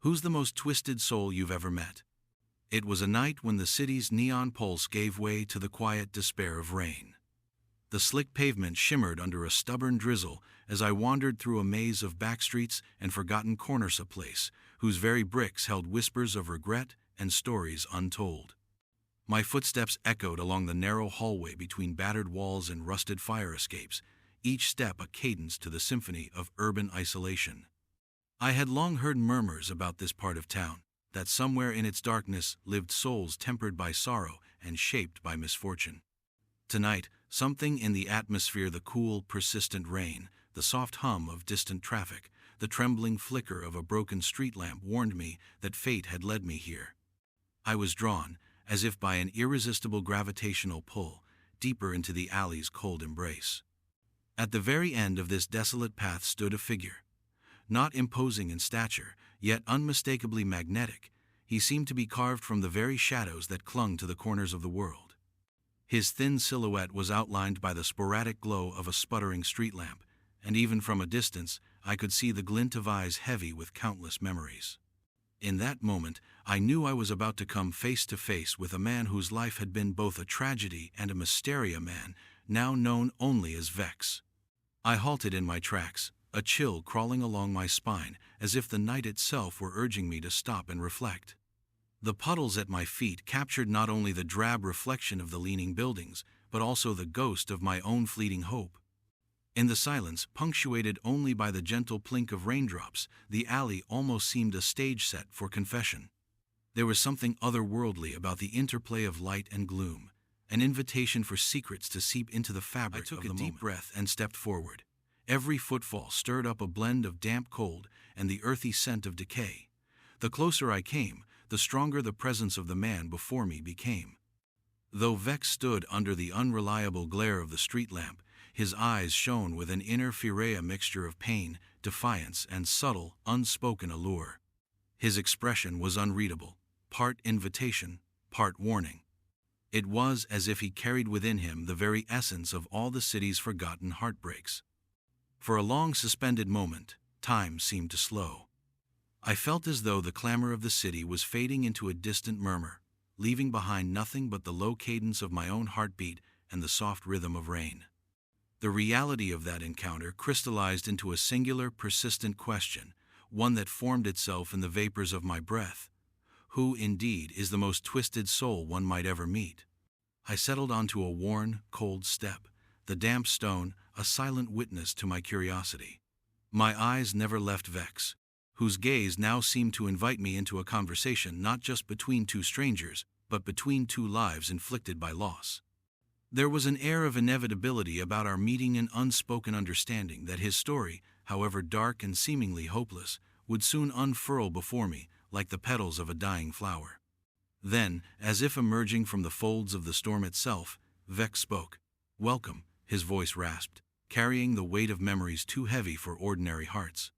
Who's the most twisted soul you've ever met? It was a night when the city's neon pulse gave way to the quiet despair of rain. The slick pavement shimmered under a stubborn drizzle as I wandered through a maze of backstreets and forgotten corners of place, whose very bricks held whispers of regret and stories untold. My footsteps echoed along the narrow hallway between battered walls and rusted fire escapes, each step a cadence to the symphony of urban isolation. I had long heard murmurs about this part of town, that somewhere in its darkness lived souls tempered by sorrow and shaped by misfortune. Tonight, something in the atmosphere, the cool, persistent rain, the soft hum of distant traffic, the trembling flicker of a broken street lamp warned me that fate had led me here. I was drawn, as if by an irresistible gravitational pull, deeper into the alley's cold embrace. At the very end of this desolate path stood a figure. Not imposing in stature, yet unmistakably magnetic, he seemed to be carved from the very shadows that clung to the corners of the world. His thin silhouette was outlined by the sporadic glow of a sputtering street lamp, and even from a distance, I could see the glint of eyes heavy with countless memories. In that moment, I knew I was about to come face to face with a man whose life had been both a tragedy and a mystery, a man now known only as Vex. I halted in my tracks, a chill crawling along my spine, as if the night itself were urging me to stop and reflect. The puddles at my feet captured not only the drab reflection of the leaning buildings, but also the ghost of my own fleeting hope. In the silence, punctuated only by the gentle plink of raindrops, the alley almost seemed a stage set for confession. There was something otherworldly about the interplay of light and gloom, an invitation for secrets to seep into the fabric of the moment. I took a deep breath and stepped forward. Every footfall stirred up a blend of damp cold and the earthy scent of decay. The closer I came, the stronger the presence of the man before me became. Though Vex stood under the unreliable glare of the street lamp, his eyes shone with an inner fury, a mixture of pain, defiance, and subtle, unspoken allure. His expression was unreadable, part invitation, part warning. It was as if he carried within him the very essence of all the city's forgotten heartbreaks. For a long suspended moment, time seemed to slow. I felt as though the clamor of the city was fading into a distant murmur, leaving behind nothing but the low cadence of my own heartbeat and the soft rhythm of rain. The reality of that encounter crystallized into a singular, persistent question, one that formed itself in the vapors of my breath. Who, indeed, is the most twisted soul one might ever meet? I settled onto a worn, cold step, the damp stone a silent witness to my curiosity. My eyes never left Vex, whose gaze now seemed to invite me into a conversation not just between two strangers, but between two lives inflicted by loss. There was an air of inevitability about our meeting, an unspoken understanding that his story, however dark and seemingly hopeless, would soon unfurl before me like the petals of a dying flower. Then, as if emerging from the folds of the storm itself, Vex spoke. "Welcome," his voice rasped, carrying the weight of memories too heavy for ordinary hearts.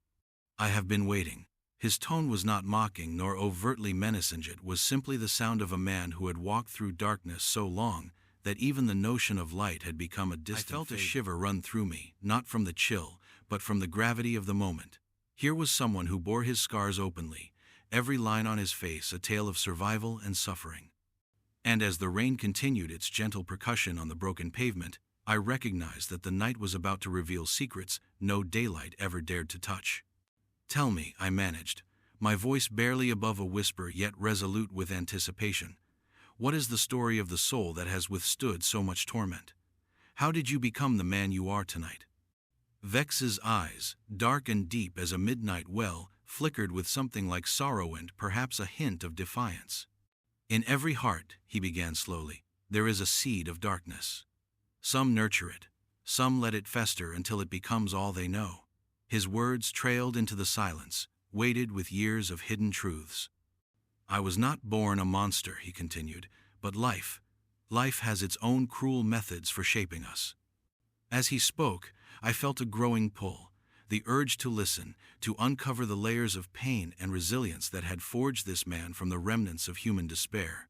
"I have been waiting." His tone was not mocking nor overtly menacing, it was simply the sound of a man who had walked through darkness so long that even the notion of light had become a distant fable. I felt a shiver run through me, not from the chill, but from the gravity of the moment. Here was someone who bore his scars openly, every line on his face a tale of survival and suffering. And as the rain continued its gentle percussion on the broken pavement, I recognized that the night was about to reveal secrets no daylight ever dared to touch. "Tell me," I managed, my voice barely above a whisper yet resolute with anticipation. "What is the story of the soul that has withstood so much torment? How did you become the man you are tonight?" Vex's eyes, dark and deep as a midnight well, flickered with something like sorrow and perhaps a hint of defiance. "In every heart," he began slowly, "there is a seed of darkness. Some nurture it, some let it fester until it becomes all they know." His words trailed into the silence, weighted with years of hidden truths. "I was not born a monster," he continued, "but life has its own cruel methods for shaping us." As he spoke, I felt a growing pull, the urge to listen, to uncover the layers of pain and resilience that had forged this man from the remnants of human despair.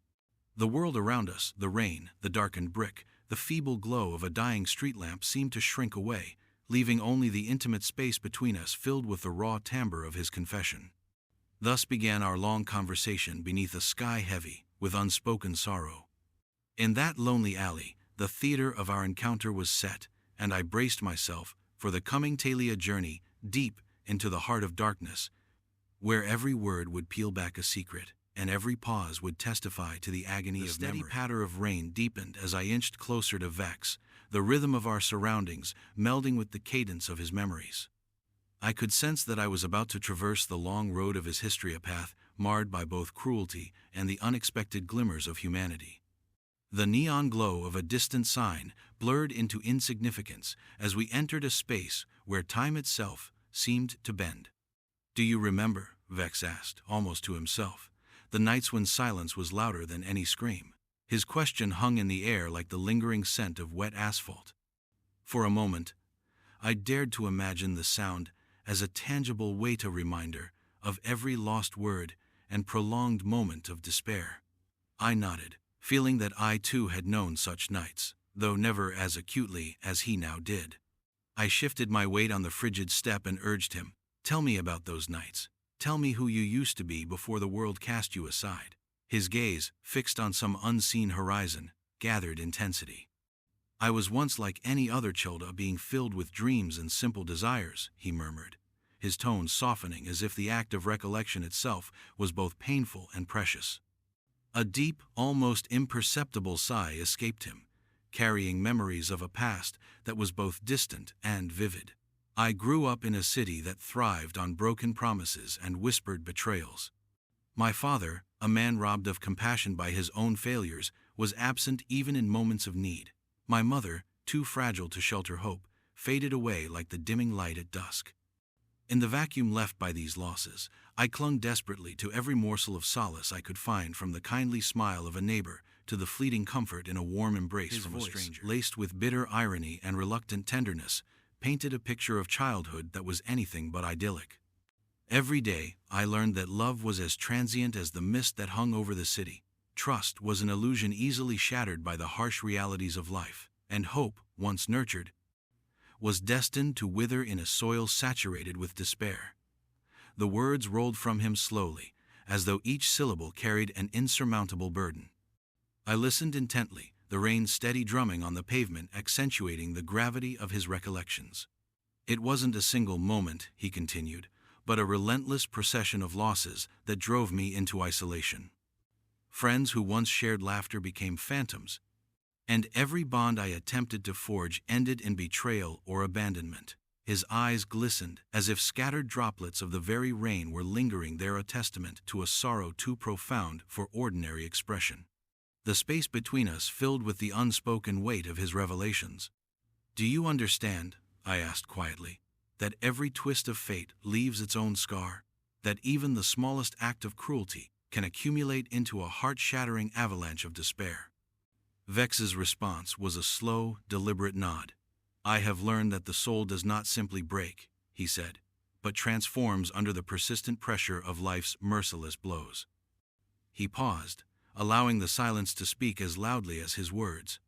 The world around us, the rain, the darkened brick, the feeble glow of a dying street lamp seemed to shrink away, leaving only the intimate space between us filled with the raw timbre of his confession. Thus began our long conversation beneath a sky heavy with unspoken sorrow. In that lonely alley, the theater of our encounter was set, and I braced myself for the coming Talia journey deep into the heart of darkness, where every word would peel back a secret, and every pause would testify to the agony of memory. The steady patter of rain deepened as I inched closer to Vex, the rhythm of our surroundings melding with the cadence of his memories. I could sense that I was about to traverse the long road of his history, a path marred by both cruelty and the unexpected glimmers of humanity. The neon glow of a distant sign blurred into insignificance as we entered a space where time itself seemed to bend. "Do you remember," Vex asked, almost to himself, "the nights when silence was louder than any scream?" His question hung in the air like the lingering scent of wet asphalt. For a moment, I dared to imagine the sound as a tangible weight, a reminder of every lost word and prolonged moment of despair. I nodded, feeling that I too had known such nights, though never as acutely as he now did. I shifted my weight on the frigid step and urged him, "Tell me about those nights. Tell me who you used to be before the world cast you aside." His gaze, fixed on some unseen horizon, gathered intensity. "I was once like any other Childa, being filled with dreams and simple desires," he murmured, his tone softening as if the act of recollection itself was both painful and precious. A deep, almost imperceptible sigh escaped him, carrying memories of a past that was both distant and vivid. "I grew up in a city that thrived on broken promises and whispered betrayals. My father, a man robbed of compassion by his own failures, was absent even in moments of need. My mother, too fragile to shelter hope, faded away like the dimming light at dusk. In the vacuum left by these losses, I clung desperately to every morsel of solace I could find, from the kindly smile of a neighbor to the fleeting comfort in a warm embrace from a stranger." Laced with bitter irony and reluctant tenderness, painted a picture of childhood that was anything but idyllic. "Every day, I learned that love was as transient as the mist that hung over the city. Trust was an illusion easily shattered by the harsh realities of life, and hope, once nurtured, was destined to wither in a soil saturated with despair." The words rolled from him slowly, as though each syllable carried an insurmountable burden. I listened intently, the rain's steady drumming on the pavement accentuating the gravity of his recollections. "It wasn't a single moment," he continued, "but a relentless procession of losses that drove me into isolation. Friends who once shared laughter became phantoms, and every bond I attempted to forge ended in betrayal or abandonment." His eyes glistened, as if scattered droplets of the very rain were lingering there, a testament to a sorrow too profound for ordinary expression. The space between us filled with the unspoken weight of his revelations. "Do you understand," I asked quietly, "that every twist of fate leaves its own scar? That even the smallest act of cruelty can accumulate into a heart-shattering avalanche of despair?" Vex's response was a slow, deliberate nod. "I have learned that the soul does not simply break," he said, "but transforms under the persistent pressure of life's merciless blows." He paused, allowing the silence to speak as loudly as his words.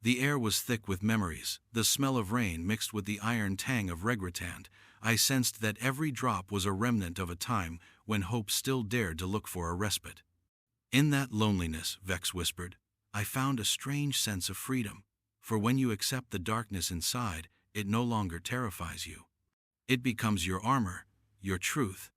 The air was thick with memories, the smell of rain mixed with the iron tang of regrettant. I sensed that every drop was a remnant of a time when hope still dared to look for a respite. "In that loneliness," Vex whispered, "I found a strange sense of freedom. For when you accept the darkness inside, it no longer terrifies you. It becomes your armor, your truth."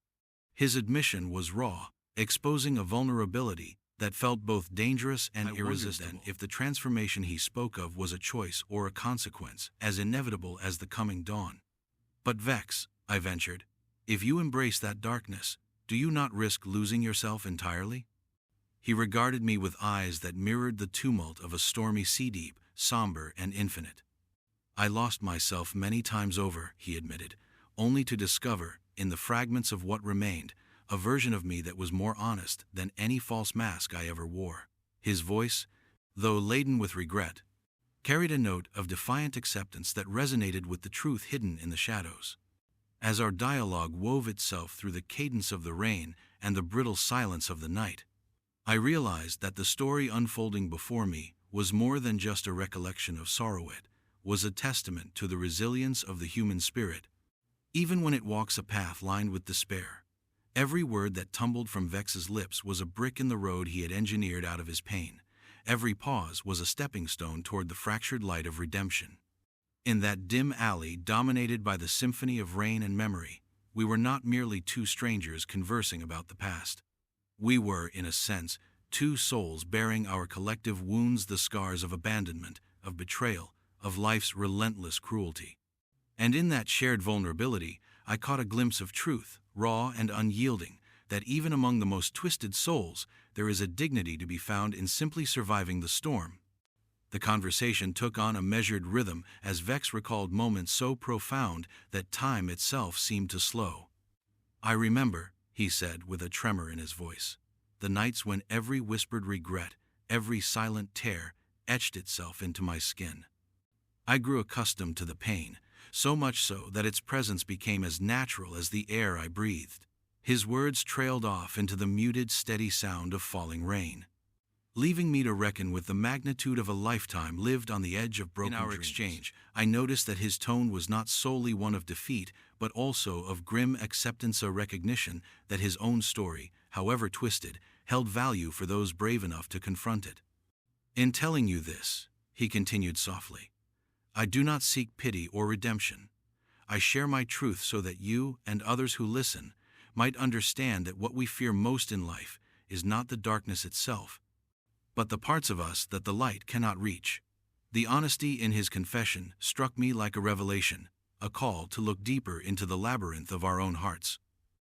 His admission was raw, exposing a vulnerability that felt both dangerous and irresistible. If the transformation he spoke of was a choice or a consequence, as inevitable as the coming dawn. "But Vex," I ventured, "if you embrace that darkness, do you not risk losing yourself entirely?" He regarded me with eyes that mirrored the tumult of a stormy sea, deep, somber, and infinite. "I lost myself many times over," he admitted, "only to discover, in the fragments of what remained, a version of me that was more honest than any false mask I ever wore." His voice, though laden with regret, carried a note of defiant acceptance that resonated with the truth hidden in the shadows. As our dialogue wove itself through the cadence of the rain and the brittle silence of the night, I realized that the story unfolding before me was more than just a recollection of sorrow. It was a testament to the resilience of the human spirit, even when it walks a path lined with despair. Every word that tumbled from Vex's lips was a brick in the road he had engineered out of his pain. Every pause was a stepping stone toward the fractured light of redemption. In that dim alley dominated by the symphony of rain and memory, we were not merely two strangers conversing about the past. We were, in a sense, two souls bearing our collective wounds, the scars of abandonment, of betrayal, of life's relentless cruelty. And in that shared vulnerability, I caught a glimpse of truth, raw and unyielding, that even among the most twisted souls, there is a dignity to be found in simply surviving the storm. The conversation took on a measured rhythm as Vex recalled moments so profound that time itself seemed to slow. "I remember," he said with a tremor in his voice, "the nights when every whispered regret, every silent tear, etched itself into my skin. I grew accustomed to the pain, so much so that its presence became as natural as the air I breathed." His words trailed off into the muted, steady sound of falling rain, leaving me to reckon with the magnitude of a lifetime lived on the edge of broken dreams. In our exchange, I noticed that his tone was not solely one of defeat, but also of grim acceptance, a recognition that his own story, however twisted, held value for those brave enough to confront it. "In telling you this," he continued softly, "I do not seek pity or redemption. I share my truth so that you and others who listen might understand that what we fear most in life is not the darkness itself, but the parts of us that the light cannot reach." The honesty in his confession struck me like a revelation, a call to look deeper into the labyrinth of our own hearts.